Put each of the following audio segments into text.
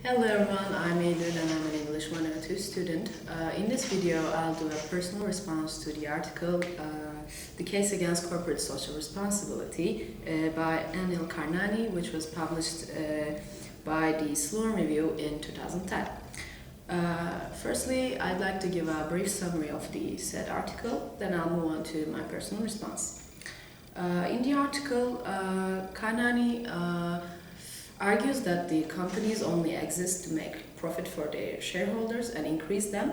Hello everyone, I'm Eylul and I'm an English 102 student. In this video, I'll do a personal response to the article The Case Against Corporate Social Responsibility by Anil Karnani, which was published by the Sloan Review in 2010. Firstly, I'd like to give a brief summary of the said article, then I'll move on to my personal response. In the article, Karnani argues that the companies only exist to make profit for their shareholders and increase them,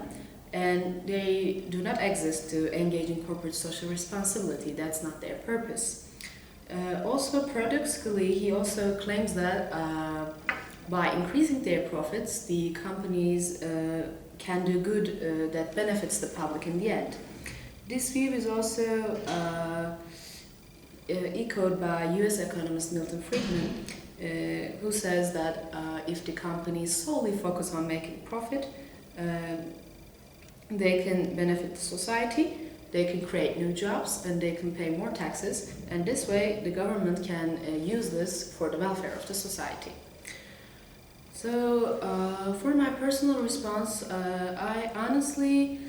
and they do not exist to engage in corporate social responsibility. That's not their purpose. Also, paradoxically, he also claims that by increasing their profits, the companies can do good that benefits the public in the end. This view is also echoed by US economist Milton Friedman, who says that if the companies solely focus on making profit, they can benefit the society, they can create new jobs, and they can pay more taxes, and this way the government can use this for the welfare of the society. So for my personal response, I honestly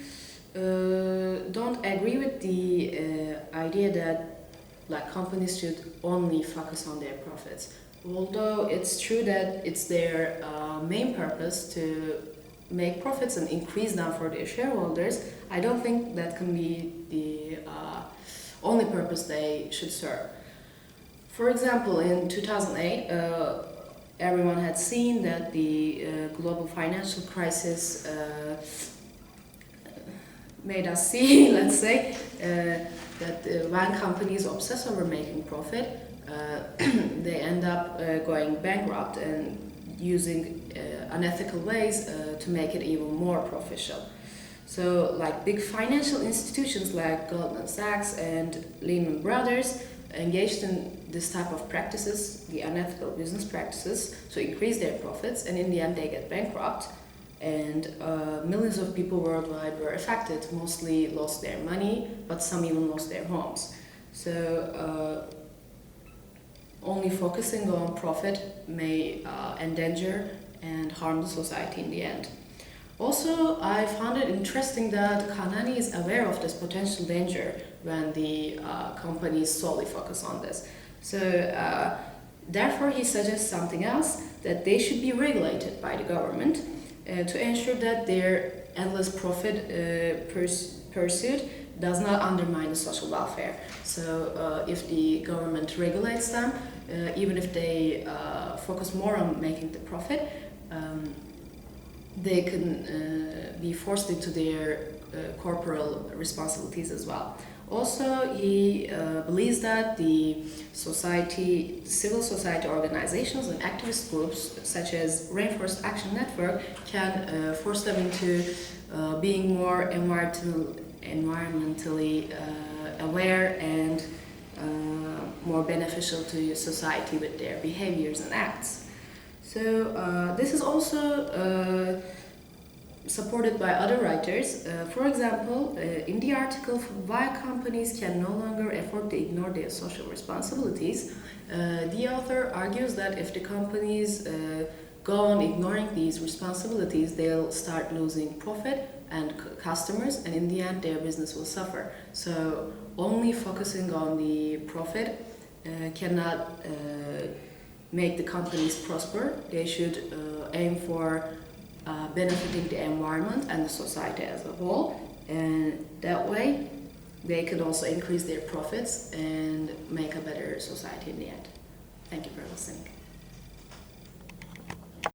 don't agree with the idea that companies should only focus on their profits. Although it's true that it's their main purpose to make profits and increase them for their shareholders, I don't think that can be the only purpose they should serve. For example, in 2008, everyone had seen that the global financial crisis made us see, let's say, that when companies obsess over making profit, they end up going bankrupt and using unethical ways to make it even more profitable. So, big financial institutions like Goldman Sachs and Lehman Brothers engaged in this type of practices, the unethical business practices, to increase their profits, and in the end they get bankrupt, and millions of people worldwide were affected. Mostly lost their money, but some even lost their homes. So only focusing on profit may endanger and harm the society in the end. Also, I found it interesting that Kanani is aware of this potential danger when the companies solely focus on this. So therefore he suggests something else, that they should be regulated by the government to ensure that their endless profit pursuit does not undermine the social welfare. So if the government regulates them, even if they focus more on making the profit, they can be forced into their corporal responsibilities as well. Also, he believes that the civil society organizations and activist groups such as Rainforest Action Network can force them into being more environmentally aware and more beneficial to society with their behaviors and acts. So this is also supported by other writers. For example, in the article, Why Companies Can No Longer Afford to Ignore Their Social Responsibilities, the author argues that if the companies go on ignoring these responsibilities, they'll start losing profit and customers, and in the end their business will suffer. So only focusing on the profit cannot make the companies prosper. They should aim for benefiting the environment and the society as a whole, and that way they could also increase their profits and make a better society in the end. Thank you for listening.